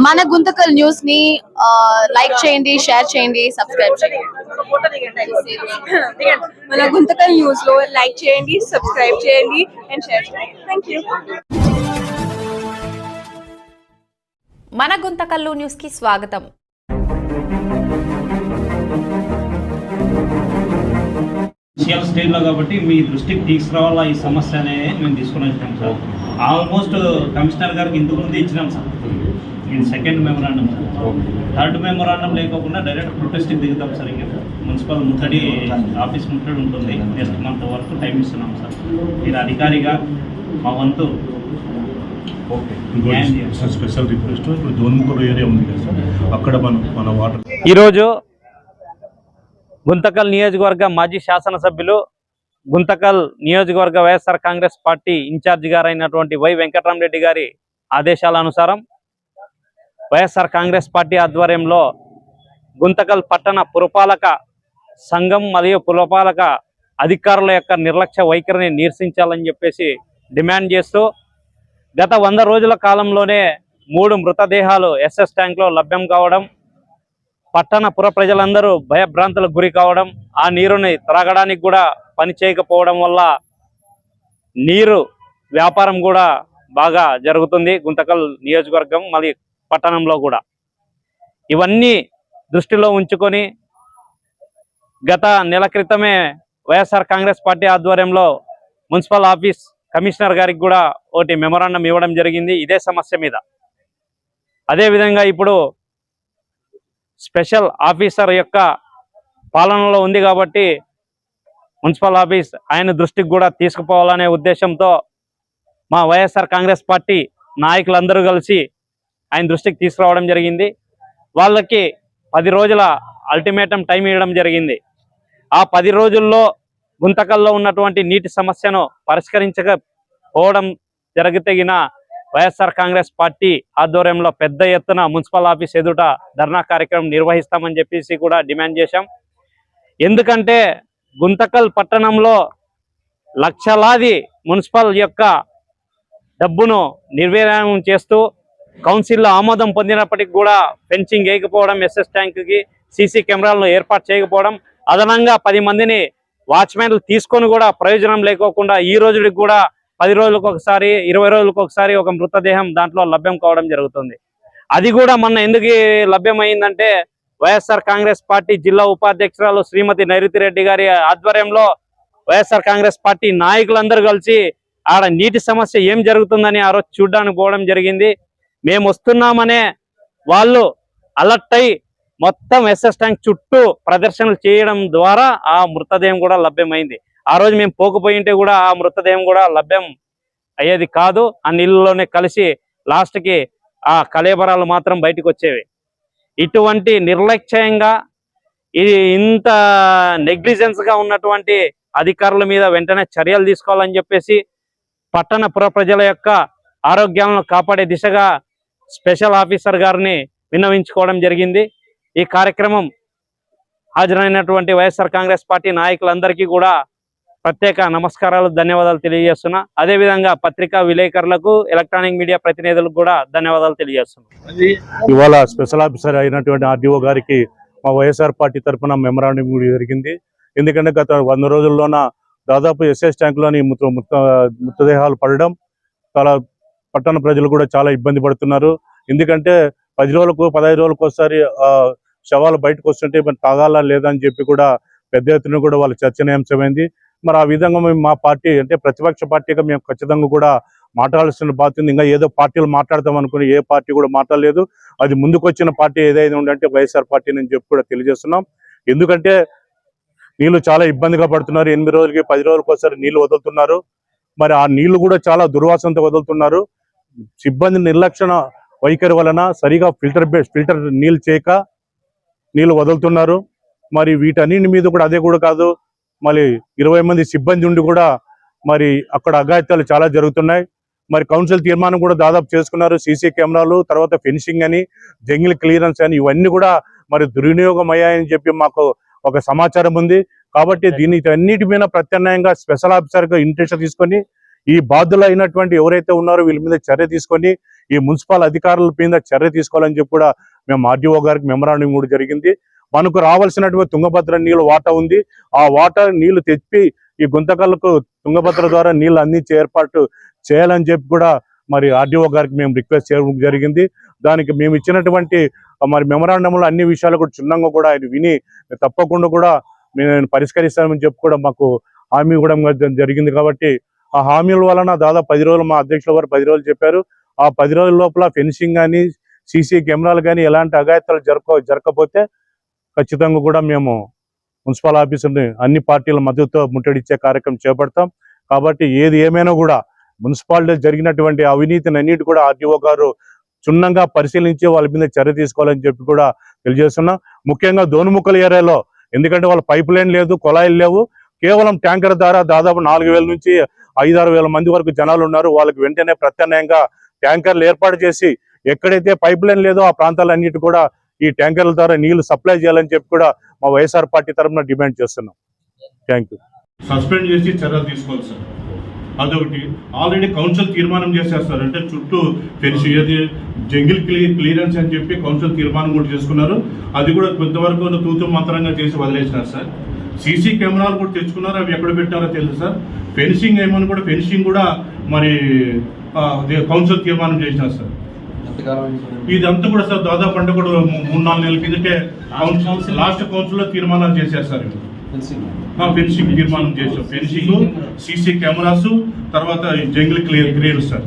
మన గుంతకల్ న్యూస్ ని లైక్ చేయండి, షేర్ చేయండి, సబ్స్క్రైబ్ చేయండి. మన గుంతకల్ న్యూస్ లో లైక్ చేయండి, సబ్స్క్రైబ్ చేయండి అండ్ షేర్ చేయండి. థాంక్యూ. మన గుంతకల్లు న్యూస్ కి స్వాగతం. స్టేట్ లో కాబట్టి మీ దృష్టికి తీసుకురావాలా ఈ సమస్య అనేది మేము తీసుకుని వచ్చాం సార్. ఆల్మోస్ట్ కమిషనర్ గారికి ఇంతకుముందు ఇచ్చినాం సార్. ఇది second memorandum sir. Third memorandum లేకుండా డైరెక్ట్ ప్రొటెస్ట్కి దిగుతాం సార్. ఇంకా మున్సిపల్ ముట్టడి ఆఫీస్ ముట్టడి ఉంటుంది. నెక్స్ట్ మంత్ వరకు టైం ఇస్తున్నాం సార్. మీరు అధికారిగా మా వంతు స్పెషల్ రిక్వెస్ట్. ఇప్పుడు దోన్ముకూరు ఏరియా ఉంది కదా సార్, అక్కడ మన వాటర్. ఈరోజు గుంతకల్ నియోజకవర్గ మాజీ శాసనసభ్యులు, గుంతకల్ నియోజకవర్గ వైఎస్ఆర్ కాంగ్రెస్ పార్టీ ఇన్ఛార్జి గారైనటువంటి వై వెంకటరామరెడ్డి గారి ఆదేశాల అనుసారం వైఎస్ఆర్ కాంగ్రెస్ పార్టీ ఆధ్వర్యంలో గుంతకల్ పట్టణ పురపాలక సంఘం మరియు పురపాలక అధికారుల యొక్క నిర్లక్ష్య వైఖరిని నిరసించాలని చెప్పేసి డిమాండ్ చేస్తూ గత 100 రోజుల కాలంలోనే 3 మృతదేహాలు ఎస్ఎస్ ట్యాంక్లో లభ్యం కావడం, పట్టణ పుర ప్రజలందరూ భయభ్రాంతులకు గురి కావడం, ఆ నీరుని త్రాగడానికి కూడా పని చేయకపోవడం వల్ల నీరు వ్యాపారం కూడా బాగా జరుగుతుంది గుంతకల్ నియోజకవర్గం మరియు పట్టణంలో కూడా. ఇవన్నీ దృష్టిలో ఉంచుకొని గత నెల క్రితమే వైఎస్ఆర్ కాంగ్రెస్ పార్టీ ఆధ్వర్యంలో మున్సిపల్ ఆఫీస్ కమిషనర్ గారికి కూడా ఒకటి మెమోరాండం ఇవ్వడం జరిగింది ఇదే సమస్య మీద. అదేవిధంగా ఇప్పుడు స్పెషల్ ఆఫీసర్ యొక్క పాలనలో ఉంది కాబట్టి మున్సిపల్ ఆఫీస్ ఆయన దృష్టికి కూడా తీసుకుపోవాలనే ఉద్దేశంతో మా వైఎస్ఆర్ కాంగ్రెస్ పార్టీ నాయకులందరూ కలిసి ఆయన దృష్టికి తీసుకురావడం జరిగింది. వాళ్ళకి 10 రోజుల అల్టిమేటం టైం ఇవ్వడం జరిగింది. ఆ 10 రోజుల్లో గుంతకల్లో ఉన్నటువంటి నీటి సమస్యను పరిష్కరించకపోవడం జరగతగిన వైఎస్ఆర్ కాంగ్రెస్ పార్టీ ఆధ్వర్యంలో పెద్ద ఎత్తున మున్సిపల్ ఆఫీస్ ఎదుట ధర్నా కార్యక్రమం నిర్వహిస్తామని చెప్పేసి కూడా డిమాండ్ చేశాం. ఎందుకంటే గుంతకల్ పట్టణంలో లక్షలాది మున్సిపల్ యొక్క డబ్బును నిర్వీర్యం చేస్తూ కౌన్సిల్లో ఆమోదం పొందినప్పటికీ కూడా ఫెన్సింగ్ వేయకపోవడం, ఎస్ఎస్ ట్యాంక్కి సీసీ కెమెరాలను ఏర్పాటు చేయకపోవడం, అదనంగా 10 మందిని వాచ్మెన్లు తీసుకొని కూడా ప్రయోజనం లేకోకుండా ఈ రోజుకి కూడా 10 రోజులకు ఒకసారి 20 రోజులకు ఒకసారి ఒక మృతదేహం దాంట్లో లభ్యం కావడం జరుగుతుంది. అది కూడా మొన్న ఎందుకు లభ్యమైందంటే వైఎస్ఆర్ కాంగ్రెస్ పార్టీ జిల్లా ఉపాధ్యక్షురాలు శ్రీమతి నైరుతి రెడ్డి గారి ఆధ్వర్యంలో వైఎస్ఆర్ కాంగ్రెస్ పార్టీ నాయకులందరూ కలిసి ఆడ నీటి సమస్య ఏం జరుగుతుందని ఆ రోజు చూడడానికి పోవడం జరిగింది. మేము వస్తున్నామనే వాళ్ళు అలర్ట్ అయి మొత్తం ఎస్ఎస్ ట్యాంక్ చుట్టూ ప్రదర్శనలు చేయడం ద్వారా ఆ మృతదేహం కూడా లభ్యమైంది. ఆ రోజు మేము పోకపోయింటే కూడా ఆ మృతదేహం కూడా లభ్యం అయ్యేది కాదు. ఆ నీళ్ళలోనే కలిసి లాస్ట్కి ఆ కళేబరాలు మాత్రం బయటకు వచ్చేవి. ఇటువంటి నిర్లక్ష్యంగా ఇది ఇంత నెగ్లిజెన్స్గా ఉన్నటువంటి అధికారుల మీద వెంటనే చర్యలు తీసుకోవాలని చెప్పేసి పట్టణ పుర ప్రజల యొక్క ఆరోగ్యాలను కాపాడే దిశగా స్పెషల్ ఆఫీసర్ గారిని విన్నవించుకోవడం జరిగింది. ఈ కార్యక్రమం హాజరైనటువంటి వైఎస్ఆర్ కాంగ్రెస్ పార్టీ నాయకులందరికీ కూడా ప్రత్యేక నమస్కారాలు, ధన్యవాదాలు తెలియజేస్తున్నా. అదేవిధంగా పత్రికా విలేకరులకు, ఎలక్ట్రానిక్ మీడియా ప్రతినిధులకు కూడా ధన్యవాదాలు తెలియజేస్తున్నా. ఇవాళ స్పెషల్ ఆఫీసర్ అయినటువంటి ఆర్డీఓ గారికి మా వైఎస్ఆర్ పార్టీ తరఫున మెమరాండం జరిగింది. ఎందుకంటే గత 100 రోజుల్లోన దాదాపు ఎస్ఎస్ ట్యాంక్లోని మృతదేహాలు పడడం చాలా పట్టణ ప్రజలు కూడా చాలా ఇబ్బంది పడుతున్నారు. ఎందుకంటే 10 రోజులకు 15 రోజులకు ఒకసారి శవాలు బయటకు వస్తుంటే మరి తాగాలా లేదా అని చెప్పి కూడా పెద్ద ఎత్తున కూడా వాళ్ళ చర్చనీయాంశమైంది. మరి ఆ విధంగా మేము మా పార్టీ అంటే ప్రతిపక్ష పార్టీగా మేము ఖచ్చితంగా కూడా మాట్లాడాల్సిన బాధ్యత. ఇంకా ఏదో పార్టీలు మాట్లాడతాం అనుకుని ఏ పార్టీ కూడా మాట్లాడలేదు. అది ముందుకు వచ్చిన పార్టీ ఏదైనా ఉందంటే వైఎస్ఆర్ పార్టీ అని చెప్పి కూడా తెలియజేస్తున్నాం. ఎందుకంటే నీళ్లు చాలా ఇబ్బందిగా పడుతున్నారు. 8 రోజులకి 10 రోజులకు ఒకసారి నీళ్లు వదులుతున్నారు. మరి ఆ నీళ్లు కూడా చాలా దుర్వాసనతో వదులుతున్నారు. సిబ్బంది నిర్లక్ష్య వైఖరి వలన సరిగా ఫిల్టర్ నీళ్ళు చేయక నీళ్లు వదులుతున్నారు. మరి వీటన్నిటి మీద కూడా అదే కూడా కాదు, మరి 20 మంది సిబ్బంది ఉండి కూడా మరి అక్కడ అఘాయిత్యాలు చాలా జరుగుతున్నాయి. మరి కౌన్సిల్ తీర్మానం కూడా దాదాపు చేసుకున్నారు. సీసీ కెమెరాలు, తర్వాత ఫెన్సింగ్ అని, జంగిల్ క్లియరెన్స్ అని, ఇవన్నీ కూడా మరి దుర్వినియోగం అయ్యాయని చెప్పి మాకు ఒక సమాచారం ఉంది. కాబట్టి దీనికి మీద ప్రత్యామ్నాయంగా స్పెషల్ ఆఫీసర్గా ఇంట్రెస్ట్ తీసుకొని ఈ బాధ్యులు అయినటువంటి ఎవరైతే ఉన్నారో వీళ్ళ మీద చర్య తీసుకొని ఈ మున్సిపల్ అధికారుల మీద చర్య తీసుకోవాలని చెప్పి కూడా మేము ఆర్డీఓ గారికి మెమరాండం కూడా జరిగింది. మనకు రావాల్సినటువంటి తుంగభద్ర నీళ్ళు వాటా ఉంది. ఆ వాటర్ నీళ్లు తెప్పి ఈ గుంతకల్లకు తుంగభద్ర ద్వారా నీళ్లు అందించే ఏర్పాటు చేయాలని చెప్పి కూడా మరి ఆర్డీఓ గారికి మేము రిక్వెస్ట్ చేయడం జరిగింది. దానికి మేము ఇచ్చినటువంటి మరి మెమరాండంలో అన్ని విషయాలు కూడా క్షుణ్ణంగా కూడా ఆయన విని తప్పకుండా కూడా నేను పరిష్కరిస్తానని చెప్పి కూడా మాకు హామీ కూడా జరిగింది. కాబట్టి ఆ హామీల వలన దాదాపు 10 రోజులు మా అధ్యక్షుల వారు 10 రోజులు చెప్పారు. ఆ 10 రోజుల లోపల ఫెన్సింగ్ కానీ సీసీ కెమెరాలు కానీ ఎలాంటి అఘాయిత్యాలు జరగకపోతే ఖచ్చితంగా కూడా మేము మున్సిపల్ ఆఫీసుని అన్ని పార్టీల మద్దతుతో ముట్టడిచ్చే కార్యక్రమం చేపడతాం. కాబట్టి ఏది ఏమైనా కూడా మున్సిపాలిటీ జరిగినటువంటి అవినీతిని అన్నిటి కూడా ఆర్డీఓ గారు క్షుణ్ణంగా పరిశీలించి వాళ్ళ మీద చర్య తీసుకోవాలని చెప్పి కూడా తెలియజేస్తున్నాం. ముఖ్యంగా దోనుముక్కల ఏరియాలో ఎందుకంటే వాళ్ళ పైప్ లైన్ లేదు, కుళాయిలు లేవు, కేవలం ట్యాంకర్ ద్వారా దాదాపు 4,000 నుంచి 5,000-6,000 మంది వరకు జనాలు ఉన్నారు. వాళ్ళకి వెంటనే ప్రత్యామ్నాయంగా ట్యాంకర్లు ఏర్పాటు చేసి ఎక్కడైతే పైప్ లైన్ లేదో ఆ ప్రాంతాలన్నిటి కూడా ఈ ట్యాంకర్ల ద్వారా నీళ్లు సప్లై చేయాలని చెప్పి కూడా మా వైఎస్ఆర్ పార్టీ తరఫున డిమాండ్ చేస్తున్నాం. Thank you. సస్పెండ్ చేసి చర్యలు తీసుకోవాలి సార్. అదొకటి. ఆల్రెడీ కౌన్సిల్ తీర్మానం చేసేస్తారు, అంటే చుట్టూ తెలిసి ఏది జంగిల్ క్లియరెన్స్ అని చెప్పి కౌన్సిల్ తీర్మానం కూడా చేసుకున్నారు. అది కూడా కొంతవరకు తూతు మంత్రంగా చేసి వదిలేసినారు సార్. సీసీ కెమెరాలు కూడా తెచ్చుకున్నారు, అవి ఎక్కడ పెట్టారో తెలుసు సార్. ఫెన్సింగ్ ఏమని కూడా ఫెన్సింగ్ కూడా మరి కౌన్సిల్ తీర్మానం చేసినారు సార్. ఇదంతా కూడా సార్ దాదాపు అంటే కూడా 3-4 నెలల కిందటే లాస్ట్ కౌన్సిల్ లో తీర్మానాలు చేశారు సార్. ఫెన్సింగ్ తీర్మానం చేసాం. ఫెన్సింగ్, సీసీ కెమెరాస్, తర్వాత జంగిల్ క్లియర్ సార్.